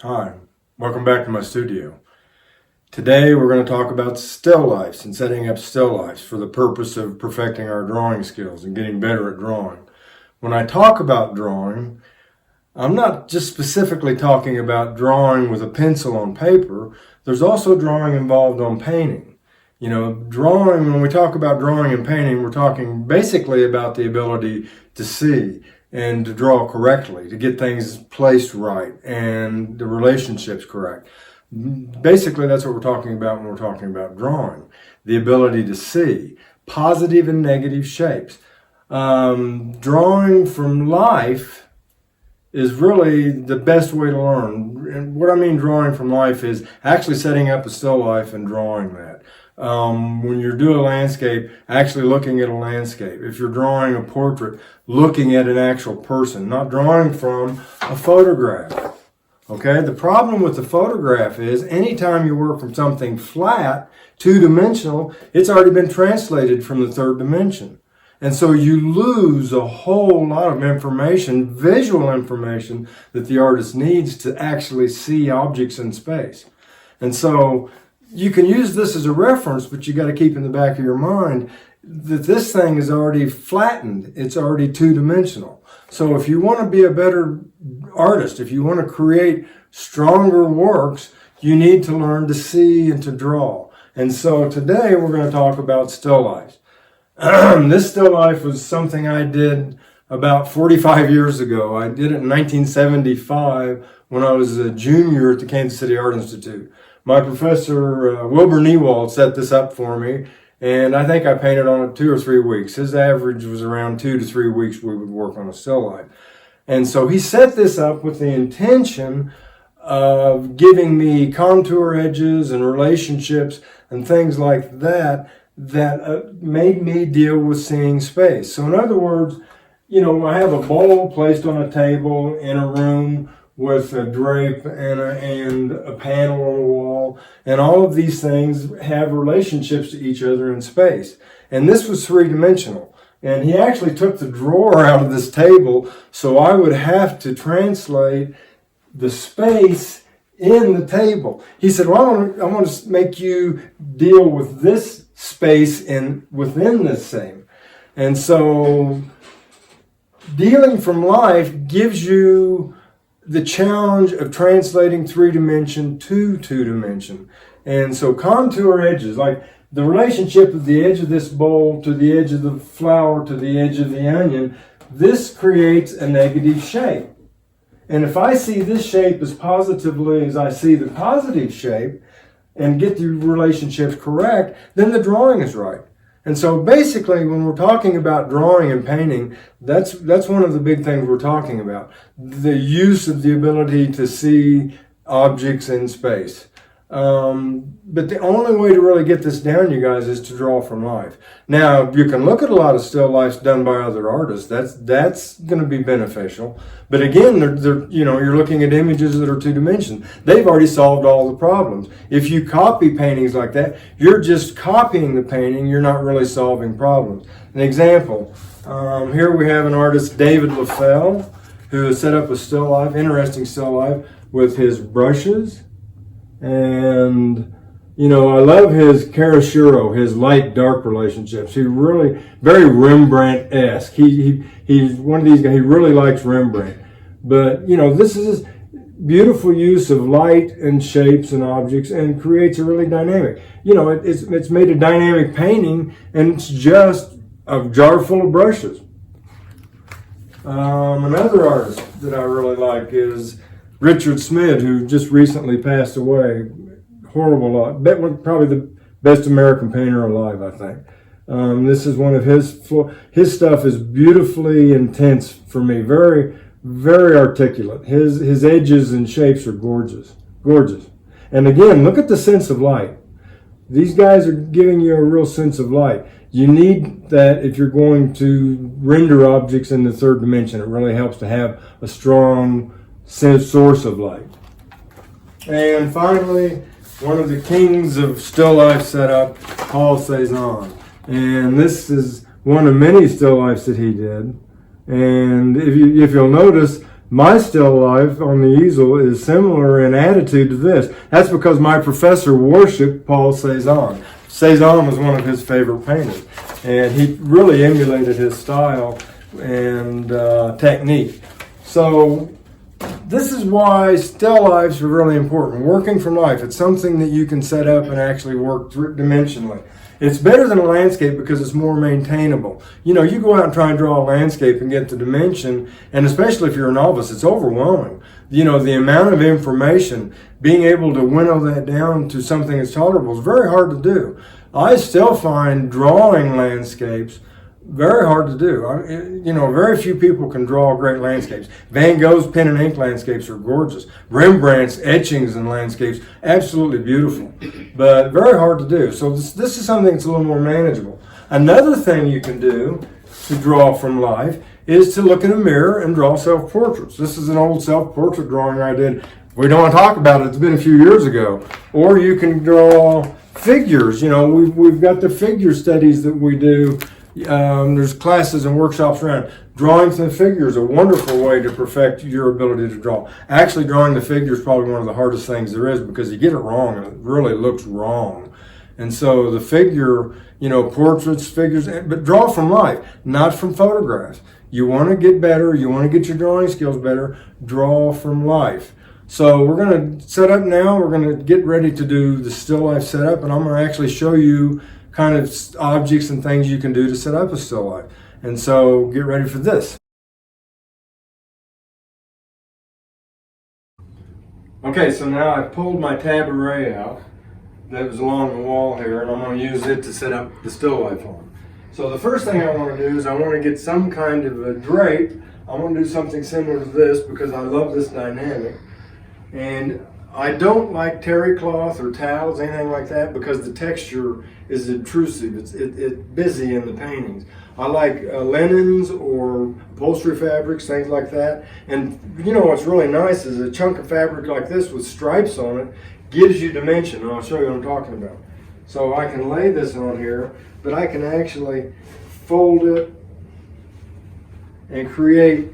Hi, welcome back to my studio. Today we're going to talk about still lifes and setting up still lifes for the purpose of perfecting our drawing skills and getting better at drawing. When I talk about drawing, I'm not just specifically talking about drawing with a pencil on paper. There's also drawing involved on painting. Drawing, when we talk about drawing and painting, we're talking basically about the ability to see and to draw correctly, to get things placed right and the relationships correct. Basically, that's what we're talking about when we're talking about drawing. The ability to see positive and negative shapes. Drawing from life is really the best way to learn. And what I mean drawing from life is actually setting up a still life and drawing that. When you're doing a landscape, actually looking at a landscape. If you're drawing a portrait, looking at an actual person, not drawing from a photograph. Okay, the problem with the photograph is anytime you work from something flat, two-dimensional, it's already been translated from the third dimension. And so you lose a whole lot of information, visual information, that the artist needs to actually see objects in space. And so you can use this as a reference, but you got to keep in the back of your mind that this thing is already flattened. It's already two-dimensional. So if you want to be a better artist, if you want to create stronger works, you need to learn to see and to draw. And so today we're going to talk about still lifes. This still life was something I did about 45 years ago. I did it in 1975 when I was a junior at the Kansas City Art Institute. My professor, Wilbur Newald, set this up for me, and I think I painted on it 2 or 3 weeks. His average was around 2 to 3 weeks we would work on a still life. And so he set this up with the intention of giving me contour edges and relationships and things like that made me deal with seeing space. So in other words, I have a bowl placed on a table in a room with a drape and a panel on the wall, and all of these things have relationships to each other in space. And this was three-dimensional. And he actually took the drawer out of this table, so I would have to translate the space in the table. He said, well, I want to make you deal with this space within this same. And so dealing from life gives you the challenge of translating three-dimension to two-dimension. And so contour edges, like the relationship of the edge of this bowl to the edge of the flower to the edge of the onion, this creates a negative shape. And if I see this shape as positively as I see the positive shape and get the relationships correct, then the drawing is right. And so basically, when we're talking about drawing and painting, that's one of the big things we're talking about. The use of the ability to see objects in space. But the only way to really get this down, you guys, is to draw from life. Now, you can look at a lot of still lifes done by other artists. That's going to be beneficial. But again, you're looking at images that are two-dimensional. They've already solved all the problems. If you copy paintings like that, you're just copying the painting. You're not really solving problems. An example, here we have an artist, David Lafell, who has set up a still life, interesting still life, with his brushes. And, I love his chiaroscuro, his light-dark relationships. He really, very Rembrandt-esque. He's one of these guys, he really likes Rembrandt. But, this is beautiful use of light and shapes and objects and creates a really dynamic. It's made a dynamic painting, and it's just a jar full of brushes. Another artist that I really like is Richard Smith, who just recently passed away. Horrible loss. Probably the best American painter alive, I think. This is one of his stuff is beautifully intense for me. Very, very articulate. His edges and shapes are gorgeous. Gorgeous. And again, look at the sense of light. These guys are giving you a real sense of light. You need that if you're going to render objects in the third dimension. It really helps to have a strong source of light. And finally, one of the kings of still life setup, Paul Cézanne. And this is one of many still lifes that he did. And if you'll notice, My still life on the easel is similar in attitude to this. That's because my professor worshiped Paul Cézanne. Cézanne was one of his favorite painters, and he really emulated his style and technique. So this is why still lifes are really important. Working from life, it's something that you can set up and actually work dimensionally. It's better than a landscape because it's more maintainable. You know, you go out and try and draw a landscape and get the dimension, and especially if you're a novice, it's overwhelming. You know, the amount of information, being able to winnow that down to something that's tolerable is very hard to do. I still find drawing landscapes very hard to do. You know, very few people can draw great landscapes. Van Gogh's pen and ink landscapes are gorgeous. Rembrandt's etchings and landscapes, absolutely beautiful, but very hard to do. So this is something that's a little more manageable. Another thing you can do to draw from life is to look in a mirror and draw self-portraits. This is an old self-portrait drawing I did. We don't want to talk about it. It's been a few years ago. Or you can draw figures. You know, we've got the figure studies that we do. There's classes and workshops around. Drawing some figures, a wonderful way to perfect your ability to draw. Actually, drawing the figure is probably one of the hardest things there is because you get it wrong and it really looks wrong. And so the figure, you know, portraits, figures, but draw from life, not from photographs. You want to get better, you want to get your drawing skills better, draw from life. So we're going to set up now, we're going to get ready to do the still life setup, and I'm going to actually show you kind of objects and things you can do to set up a still life. And so get ready for this. Okay, so now I've pulled my tabouret out that was along the wall here, and I'm going to use it to set up the still life on. So the first thing I want to do is I want to get some kind of a drape. I want to do something similar to this because I love this dynamic. And I don't like terry cloth or towels, anything like that, because the texture is intrusive. It's busy in the paintings. I like linens or upholstery fabrics, things like that. And you know what's really nice is a chunk of fabric like this with stripes on it gives you dimension, and I'll show you what I'm talking about. So I can lay this on here, but I can actually fold it and create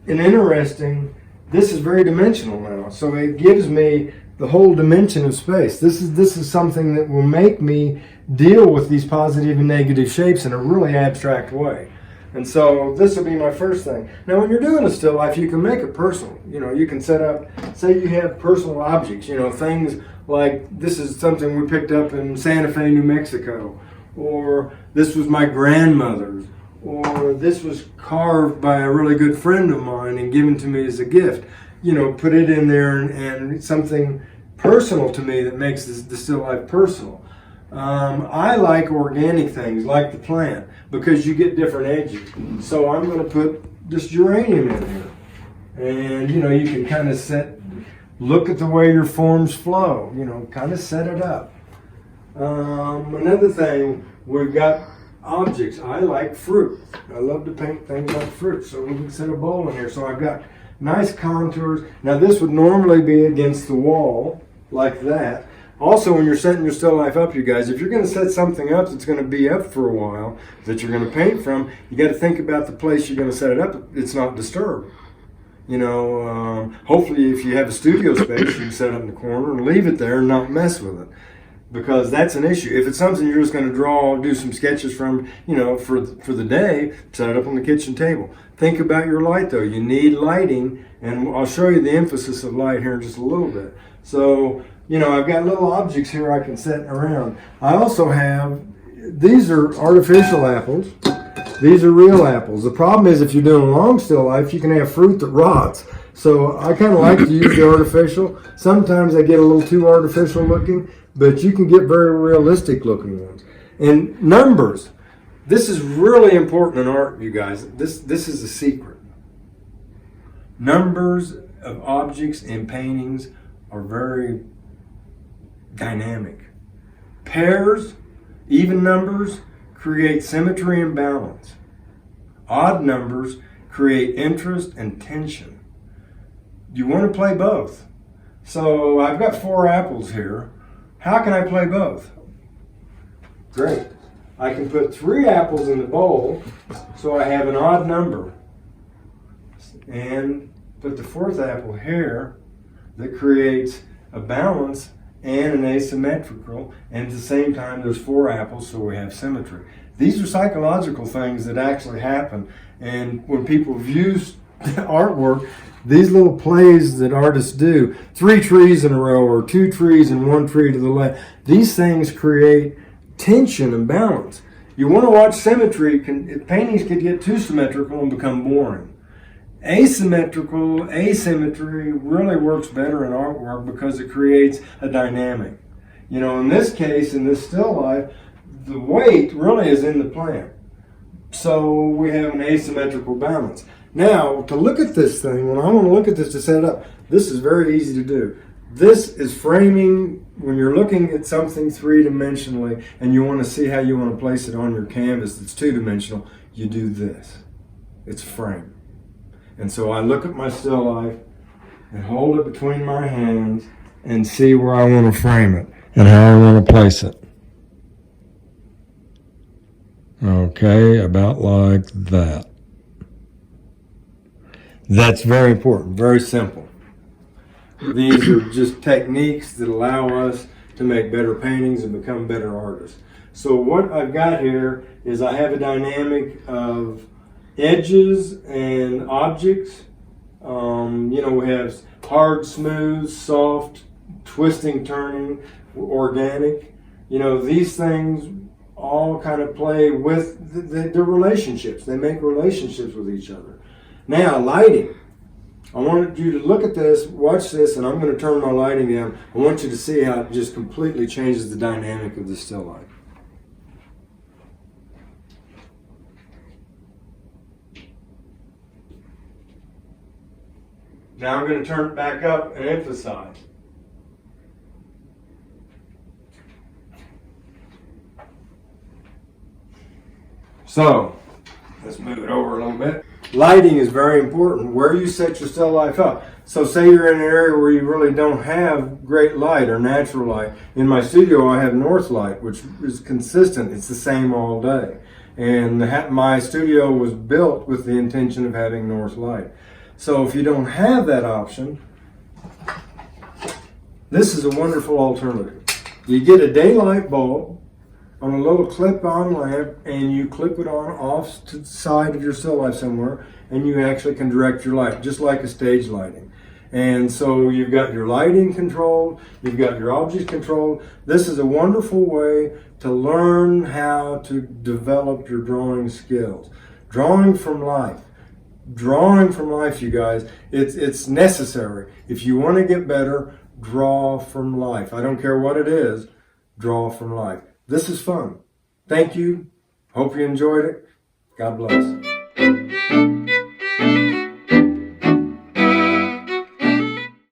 an interesting. This is very dimensional now, so it gives me the whole dimension of space. This is something that will make me deal with these positive and negative shapes in a really abstract way. And so this will be my first thing. Now when you're doing a still life, you can make it personal. You know, you can set up, say you have personal objects, you know, things like this is something we picked up in Santa Fe, New Mexico, or this was my grandmother's, or this was carved by a really good friend of mine and given to me as a gift. You know, put it in there and something personal to me that makes the still life personal. I like organic things, like the plant, because you get different edges. So I'm going to put this geranium in here. And, you know, you can kind of look at the way your forms flow, you know, kind of set it up. Another thing, we've got objects. I like fruit. I love to paint things like fruit. So we can set a bowl in here. So I've got nice contours. Now this would normally be against the wall like that. Also, when you're setting your still life up, you guys, if you're going to set something up that's going to be up for a while, that you're going to paint from, you got to think about the place you're going to set it up. It's not disturbed. You know, hopefully if you have a studio space, you can set it up in the corner and leave it there and not mess with it. Because that's an issue. If it's something you're just going to draw, do some sketches from, you know, for the day, set it up on the kitchen table. Think about your light though. You need lighting, and I'll show you the emphasis of light here in just a little bit. So, you know, I've got little objects here I can set around. I also have, these are artificial apples. These are real apples. The problem is if you're doing a long still life, you can have fruit that rots. So I kind of like to use the artificial. Sometimes I get a little too artificial looking, but you can get very realistic looking ones. And numbers. This is really important in art, you guys. This is a secret. Numbers of objects in paintings are very dynamic. Pairs, even numbers, create symmetry and balance. Odd numbers create interest and tension. You want to play both. So I've got 4 apples here. How can I play both? Great. I can put 3 apples in the bowl, so I have an odd number. And put the fourth apple here that creates a balance and an asymmetrical, and at the same time there's 4 apples, so we have symmetry. These are psychological things that actually happen, and when people view artwork, these little plays that artists do, 3 trees in a row or 2 trees and 1 tree to the left, these things create tension and balance. You want to watch symmetry, paintings can get too symmetrical and become boring. Asymmetry really works better in artwork because it creates a dynamic. You know, in this case, in this still life, the weight really is in the plant. So we have an asymmetrical balance. Now, to look at this thing, when I want to look at this to set it up, this is very easy to do. This is framing. When you're looking at something 3-dimensionally and you want to see how you want to place it on your canvas that's 2-dimensional, you do this. It's frame. And so I look at my still life and hold it between my hands and see where I want to frame it and how I want to place it. Okay, about like that. That's very important, very simple. These are just techniques that allow us to make better paintings and become better artists. So what I've got here is I have a dynamic of edges and objects. You know, we have hard, smooth, soft, twisting, turning, organic. You know, these things all kind of play with the relationships. They make relationships with each other. Now, lighting. I wanted you to look at this, watch this, and I'm going to turn my lighting down. I want you to see how it just completely changes the dynamic of the still life. Now I'm going to turn it back up and emphasize. So, let's move it over a little bit. Lighting is very important, where you set your still life up. So say you're in an area where you really don't have great light or natural light. In my studio I have north light, which is consistent. It's the same all day. And my studio was built with the intention of having north light. So if you don't have that option, this is a wonderful alternative. You get a daylight bulb on a little clip-on lamp, and you clip it on off to the side of your still life somewhere, and you actually can direct your light, just like a stage lighting. And so you've got your lighting controlled, you've got your objects controlled. This is a wonderful way to learn how to develop your drawing skills. Drawing from life. Drawing from life, you guys, it's necessary. If you want to get better, draw from life. I don't care what it is, draw from life. This is fun. Thank you. Hope you enjoyed it. God bless.